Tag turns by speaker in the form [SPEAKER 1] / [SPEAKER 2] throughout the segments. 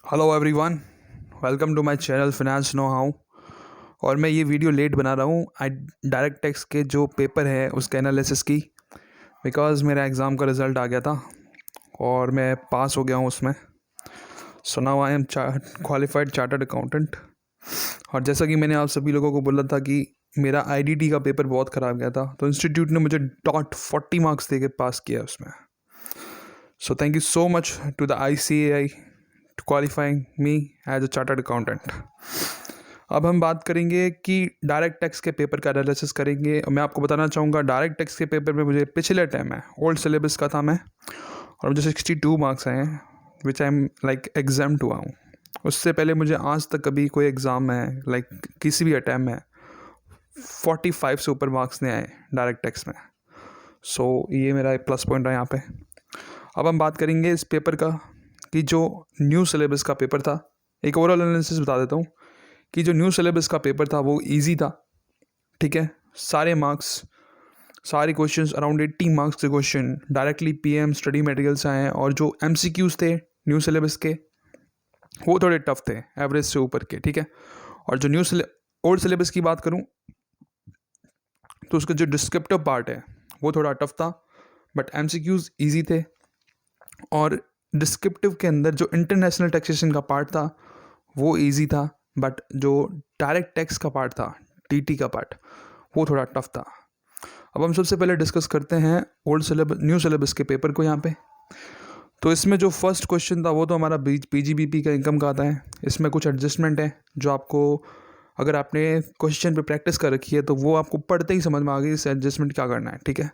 [SPEAKER 1] Hello everyone, welcome to my channel Finance Know How. और मैं ये वीडियो लेट बना रहा हूँ आई डायरेक्ट टैक्स के जो पेपर है उसके एनालिसिस की, बिकॉज़ मेरा एग्ज़ाम का रिज़ल्ट आ गया था और मैं पास हो गया हूँ उसमें। So now I am qualified chartered accountant. और जैसा कि मैंने आप सभी लोगों को बोला था कि मेरा आईडीटी का पेपर बहुत ख़राब गया था, तो इंस्टीट्यूट ने मुझे डॉट 40 मार्क्स दे के पास किया उसमें। So thank you so much to the ICAI to qualifying me as a chartered accountant। अब हम बात करेंगे कि डायरेक्ट टैक्स के पेपर का एनालिसिस करेंगे। और मैं आपको बताना चाहूँगा डायरेक्ट टैक्स के पेपर में मुझे पिछले टाइम है ओल्ड सिलेबस का था मैं, और मुझे 62 मार्क्स आए हैं विच आई एम लाइक एग्जाम्ड हुआ हूँ। उससे पहले मुझे आज तक कभी कोई एग्ज़ाम में लाइक किसी भी अटैम्प में 45 से ऊपर मार्क्स नहीं आए डायरेक्ट टैक्स में। सो ये मेरा एक प्लस पॉइंट है यहाँ पे। अब हम बात करेंगे इस पेपर का कि जो न्यू सिलेबस का पेपर था, एक ओवरऑल एनालिसिस बता देता हूँ कि जो न्यू सिलेबस का पेपर था वो इजी था, ठीक है। सारे क्वेश्चंस अराउंड 80 मार्क्स के question directly PM study material से आए हैं। और जो MCQs थे न्यू सिलेबस के वो थोड़े टफ थे, एवरेज से ऊपर के, ठीक है। और जो ओल्ड सिलेबस की बात करूँ तो उसका जो डिस्क्रिप्टिव पार्ट है वो थोड़ा टफ था, बट MCQs ईजी थे। और डिस्क्रिप्टिव के अंदर जो इंटरनेशनल टैक्सेशन का पार्ट था वो इजी था, बट जो डायरेक्ट टैक्स का पार्ट था TT का पार्ट वो थोड़ा टफ था। अब हम सबसे पहले डिस्कस करते हैं न्यू सिलेबस के पेपर को यहाँ पे। तो इसमें जो फर्स्ट क्वेश्चन था वो तो हमारा PGBP का इनकम का आता है। इसमें कुछ एडजस्टमेंट है जो आपको, अगर आपने क्वेश्चन पे प्रैक्टिस कर रखी है तो वो आपको पढ़ते ही समझ में आ गई इस एडजस्टमेंट क्या करना है, ठीक है।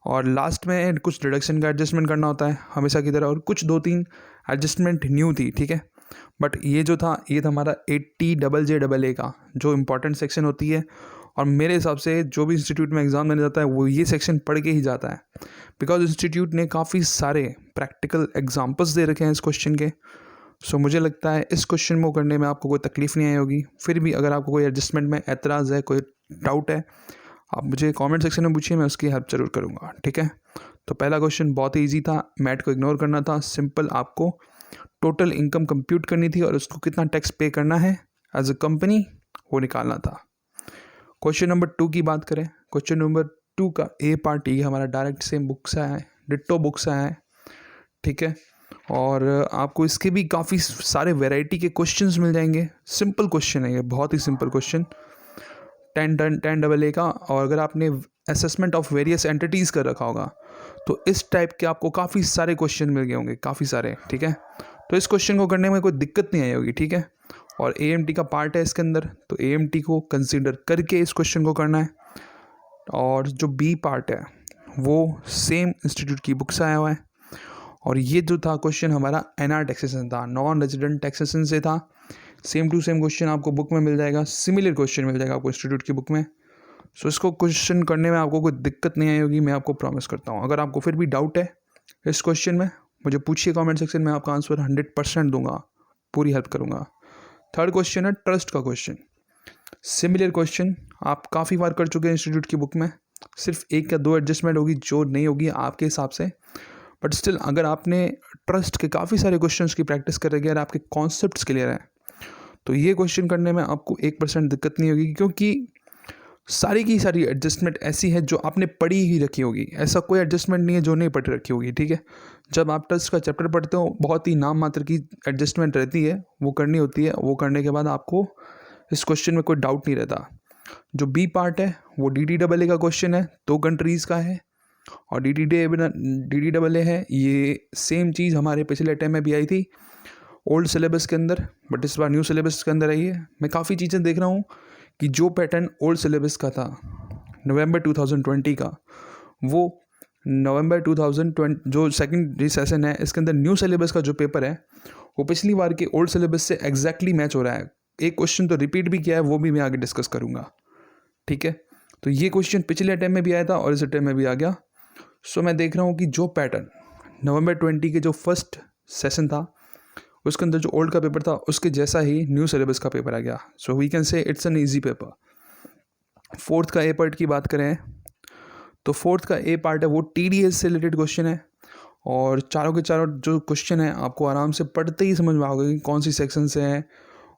[SPEAKER 1] और लास्ट में कुछ डिडक्शन का एडजस्टमेंट करना होता है हमेशा की तरह, और कुछ 2-3 एडजस्टमेंट न्यू थी, ठीक है। बट ये जो था ये था हमारा 80JJAA का जो इम्पोर्टेंट सेक्शन होती है। और मेरे हिसाब से जो भी इंस्टीट्यूट में एग्ज़ाम देने जाता है वो ये सेक्शन पढ़ के ही जाता है, बिकॉज इंस्टीट्यूट ने काफ़ी सारे प्रैक्टिकल एग्जाम्पल्स दे रखे हैं इस क्वेश्चन के। सो मुझे लगता है इस क्वेश्चन को करने में आपको कोई तकलीफ़ नहीं आई होगी। फिर भी अगर आपको कोई एडजस्टमेंट में एतराज़ है, कोई डाउट है, आप मुझे कमेंट सेक्शन में पूछिए, मैं उसकी हेल्प ज़रूर करूँगा, ठीक है। तो पहला क्वेश्चन बहुत ही ईजी था, मैट को इग्नोर करना था। सिंपल आपको टोटल इनकम कंप्यूट करनी थी और उसको कितना टैक्स पे करना है एज अ कंपनी वो निकालना था। क्वेश्चन नंबर 2 की बात करें, क्वेश्चन नंबर 2 का A पार्ट ही हमारा डायरेक्ट सेम बुक से आया है, डिट्टो बुक से आया है, ठीक है। और आपको इसके भी काफ़ी सारे वैरायटी के क्वेश्चंस मिल जाएंगे। सिंपल क्वेश्चन है ये, बहुत ही सिंपल क्वेश्चन 10AA का। और अगर आपने असेसमेंट ऑफ वेरियस एंटिटीज़ कर रखा होगा तो इस टाइप के आपको काफ़ी सारे क्वेश्चन मिल गए होंगे, काफ़ी सारे, ठीक है। तो इस क्वेश्चन को करने में कोई दिक्कत नहीं आई होगी, ठीक है। और AMT का पार्ट है इसके अंदर, तो AMT को कंसीडर करके इस क्वेश्चन को करना है। और जो B पार्ट है वो सेम इंस्टीट्यूट की बुक से आया हुआ है। और ये जो था क्वेश्चन हमारा NR टैक्सेशन था, नॉन रेजिडेंट टैक्सेशन से था। सेम टू सेम क्वेश्चन आपको बुक में मिल जाएगा, सिमिलर क्वेश्चन मिल जाएगा आपको इंस्टीट्यूट की बुक में। सो इसको क्वेश्चन करने में आपको कोई दिक्कत नहीं आई होगी, मैं आपको प्रॉमिस करता हूँ। अगर आपको फिर भी डाउट है इस क्वेश्चन में मुझे पूछिए कमेंट सेक्शन में, आपका आंसर 100% दूंगा, पूरी हेल्प करूँगा। थर्ड क्वेश्चन है ट्रस्ट का क्वेश्चन। सिमिलर क्वेश्चन आप काफ़ी बार कर चुके हैं इंस्टीट्यूट की बुक में, सिर्फ 1 या 2 एडजस्टमेंट होगी जो नहीं होगी आपके हिसाब से, बट स्टिल अगर आपने ट्रस्ट के काफ़ी सारे क्वेश्चंस की प्रैक्टिस कर रखी है और आपके कॉन्सेप्ट्स क्लियर हैं तो ये क्वेश्चन करने में आपको 1% दिक्कत नहीं होगी, क्योंकि सारी की सारी एडजस्टमेंट ऐसी है जो आपने पढ़ी ही रखी होगी। ऐसा कोई एडजस्टमेंट नहीं है जो नहीं पढ़ी रखी होगी, ठीक है। जब आप ट्रस्ट का चैप्टर पढ़ते हो बहुत ही नाम मात्र की एडजस्टमेंट रहती है, वो करनी होती है। वो करने के बाद आपको इस क्वेश्चन में कोई डाउट नहीं रहता। जो B पार्ट है वो DDAA का क्वेश्चन है, 2 कंट्रीज़ का है। और DDAA है, ये सेम चीज़ हमारे पिछले अटेम्प्ट में भी आई थी ओल्ड सिलेबस के अंदर, बट इस बार न्यू सिलेबस के अंदर आई है। मैं काफ़ी चीज़ें देख रहा हूँ कि जो पैटर्न ओल्ड सिलेबस का था नवंबर 2020 का, वो नवंबर 2020 जो सेकंड सेशन है इसके अंदर न्यू सिलेबस का जो पेपर है वो पिछली बार के ओल्ड सिलेबस से एग्जैक्टली मैच हो रहा है। एक क्वेश्चन तो रिपीट भी किया है, वो भी मैं आगे डिस्कस करूँगा, ठीक है। तो ये क्वेश्चन पिछले अटेम्प्ट में भी आया था और इस अटेम्प्ट में भी आ गया। सो मैं देख रहा हूँ कि जो पैटर्न नवंबर 20 के जो फर्स्ट सेशन था उसके अंदर जो ओल्ड का पेपर था उसके जैसा ही न्यू सिलेबस का पेपर आ गया। So we can say it's an easy paper. Fourth का A पार्ट की बात करें तो फोर्थ का A पार्ट है वो TDS से रिलेटेड क्वेश्चन है। और चारों के चारों जो क्वेश्चन है आपको आराम से पढ़ते ही समझ में आओगे कि कौन सी सेक्शन से है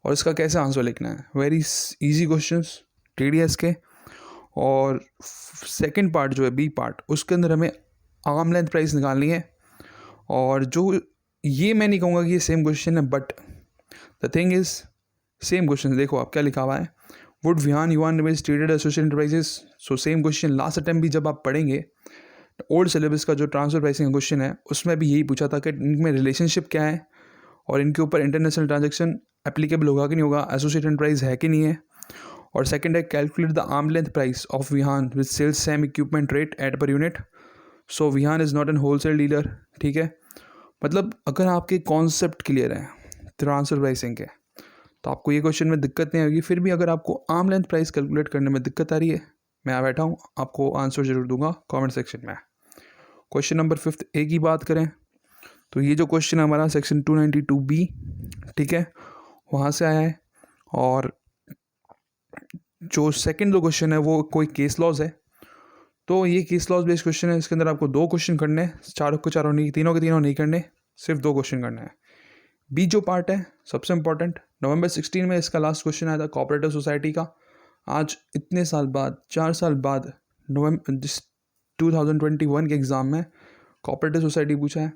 [SPEAKER 1] और इसका कैसे आंसर लिखना है। वेरी इजी क्वेश्चंस TDS के। और सेकंड पार्ट जो है बी पार्ट, उसके अंदर हमें आर्म लेंथ प्राइस निकालनी है। और जो ये मैं नहीं कहूँगा कि ये सेम क्वेश्चन है, but the thing is same question. देखो आप क्या लिखा हुआ है, वुड विहान युवान ravage traded associated enterprises. So same question last attempt भी जब आप पढ़ेंगे ओल्ड सिलेबस का जो ट्रांसफर प्राइसिंग का क्वेश्चन है उसमें भी यही पूछा था कि इनमें रिलेशनशिप क्या है और इनके ऊपर इंटरनेशनल ट्रांजेक्शन एप्लीकेबल होगा कि नहीं होगा, एसोसिएटेड एंटरप्राइज है कि नहीं है। और सेकंड है calculate the arm length price of Vihaan with sales same equipment rate at per unit. So Vihaan is not an wholesale dealer. ठीक है, मतलब अगर आपके कॉन्सेप्ट क्लियर है ट्रांसफर प्राइसिंग के तो आपको ये क्वेश्चन में दिक्कत नहीं आएगी। फिर भी अगर आपको आर्म लेंथ प्राइस कैलकुलेट करने में दिक्कत आ रही है, मैं आ बैठा हूँ, आपको आंसर जरूर दूंगा कमेंट सेक्शन में। क्वेश्चन नंबर 5 ए की बात करें तो ये जो क्वेश्चन है हमारा सेक्शन 292B, ठीक है, वहाँ से आया है। और जो सेकंड जो क्वेश्चन है वो कोई केस लॉज है, तो ये केस लॉज बेस्ड क्वेश्चन है। इसके अंदर आपको 2 क्वेश्चन करने हैं, चारों के चारों नहीं, तीनों के तीनों नहीं करने, सिर्फ 2 क्वेश्चन करने हैं। बी जो पार्ट है सबसे इंपॉर्टेंट, नवंबर 16 में इसका लास्ट क्वेश्चन आया था कोऑपरेटिव सोसाइटी का। आज इतने साल बाद, 4 साल बाद, नवंबर 2021 के एग्ज़ाम में कोऑपरेटिव सोसाइटी पूछा है।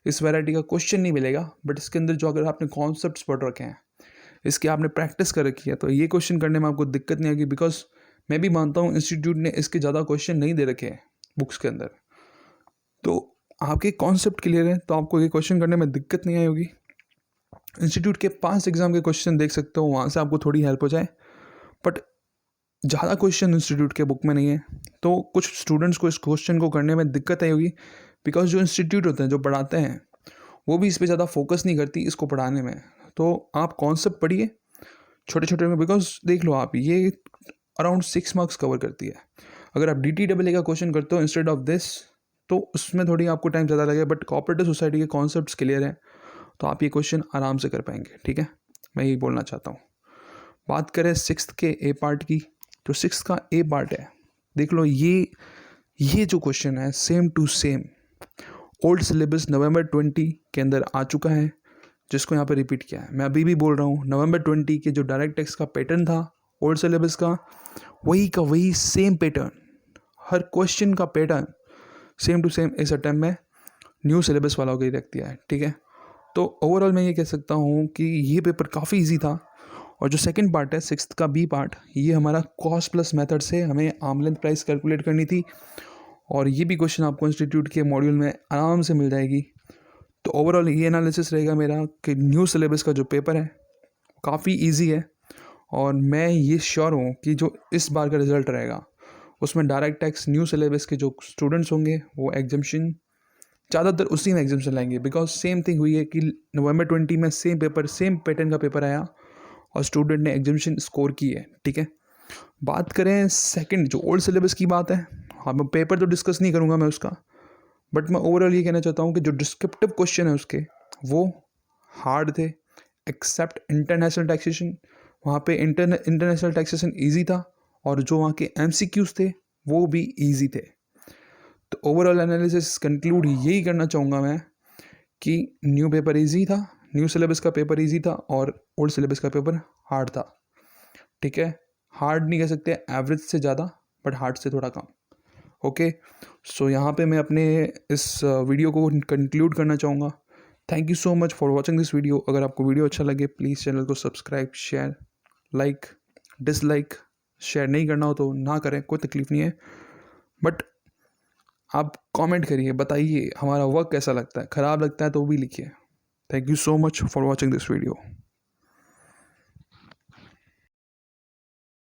[SPEAKER 1] इस वैरायटी का क्वेश्चन नहीं मिलेगा, बट इसके अंदर जो अगर आपने कॉन्सेप्ट्स पढ़ रखे हैं, इसकी आपने प्रैक्टिस कर रखी है, तो ये क्वेश्चन करने में आपको दिक्कत नहीं आएगी। बिकॉज मैं भी मानता हूँ इंस्टीट्यूट ने इसके ज़्यादा क्वेश्चन नहीं दे रखे हैं बुक्स के अंदर, तो आपके कॉन्सेप्ट क्लियर है तो आपको ये क्वेश्चन करने में दिक्कत नहीं आएगी। इंस्टीट्यूट के 5 एग्जाम के क्वेश्चन देख सकते हो, वहाँ से आपको थोड़ी हेल्प हो जाए, बट ज़्यादा क्वेश्चन इंस्टीट्यूट के बुक में नहीं है। तो कुछ स्टूडेंट्स को इस क्वेश्चन को करने में दिक्कत आई होगी, बिकॉज जो इंस्टीट्यूट होते हैं जो पढ़ाते हैं वो भी इस पर ज़्यादा फोकस नहीं करती इसको पढ़ाने में। तो आप कॉन्सेप्ट पढ़िए छोटे छोटे में, बिकॉज देख लो आप, ये अराउंड 6 मार्क्स कवर करती है। अगर आप DTAA का क्वेश्चन करते हो इंस्टेड ऑफ दिस तो उसमें थोड़ी आपको टाइम ज़्यादा लगेगा, बट कोऑपरेटिव सोसाइटी के कॉन्सेप्ट्स क्लियर हैं तो आप ये क्वेश्चन आराम से कर पाएंगे। ठीक है, मैं यही बोलना चाहता हूँ। बात करें 6th के ए पार्ट की, तो 6th का ए पार्ट है, देख लो ये जो क्वेश्चन है same to same old syllabus नवंबर 20 के अंदर आ चुका है, जिसको यहाँ पे रिपीट किया है। मैं अभी भी बोल रहा हूँ, नवंबर 20 के जो डायरेक्ट टैक्स का पैटर्न था ओल्ड सिलेबस का वही सेम पैटर्न, हर क्वेश्चन का पैटर्न सेम टू सेम इस अटेम्प्ट में न्यू सिलेबस वालों को ही रख दिया है। ठीक है, तो ओवरऑल मैं ये कह सकता हूँ कि ये पेपर काफ़ी इजी था। और जो सेकंड पार्ट है 6th का बी पार्ट, ये हमारा कॉस्ट प्लस मेथड से हमें आर्म लेंथ प्राइस कैलकुलेट करनी थी, और ये भी क्वेश्चन आपको इंस्टीट्यूट के मॉड्यूल में आराम से मिल जाएगी। तो ओवरऑल ये एनालिसिस रहेगा मेरा कि न्यू सिलेबस का जो पेपर है काफ़ी इजी है, और मैं ये श्योर हूँ कि जो इस बार का रिजल्ट रहेगा उसमें डायरेक्ट टैक्स न्यू सिलेबस के जो स्टूडेंट्स होंगे वो एग्जाम्शन ज़्यादातर उसी में एग्जाम्शन लाएंगे। बिकॉज सेम थिंग हुई है कि नवंबर 20 में सेम पैटर्न का पेपर आया और स्टूडेंट ने एग्जाम्शन स्कोर की है। ठीक है, बात करें सेकंड जो ओल्ड सिलेबस की बात है, हाँ मैं पेपर तो डिस्कस नहीं करूँगा मैं उसका, बट मैं ओवरऑल ये कहना चाहता हूँ कि जो डिस्क्रिप्टिव क्वेश्चन है उसके वो हार्ड थे, एक्सेप्ट इंटरनेशनल टैक्सेशन। वहाँ पे इंटरनेशनल टैक्सेशन ईजी था, और जो वहाँ के MCQs थे वो भी ईजी थे। तो ओवरऑल एनालिसिस कंक्लूड यही करना चाहूँगा मैं कि न्यू पेपर इजी था, न्यू सिलेबस का पेपर इजी था, और ओल्ड सिलेबस का पेपर हार्ड था। ठीक है, हार्ड नहीं कह सकते, एवरेज से ज़्यादा, बट हार्ड से थोड़ा कम। ओके, सो यहाँ पे मैं अपने इस वीडियो को कंक्लूड करना चाहूँगा। Thank you so much for watching this video. अगर आपको वीडियो अच्छा लगे प्लीज़ चैनल को subscribe, share, like, dislike, share नहीं करना हो तो ना करें, कोई तकलीफ़ नहीं है, बट आप कमेंट करिए, बताइए हमारा वर्क कैसा लगता है, ख़राब लगता है तो भी लिखिए। Thank you so much for watching this video.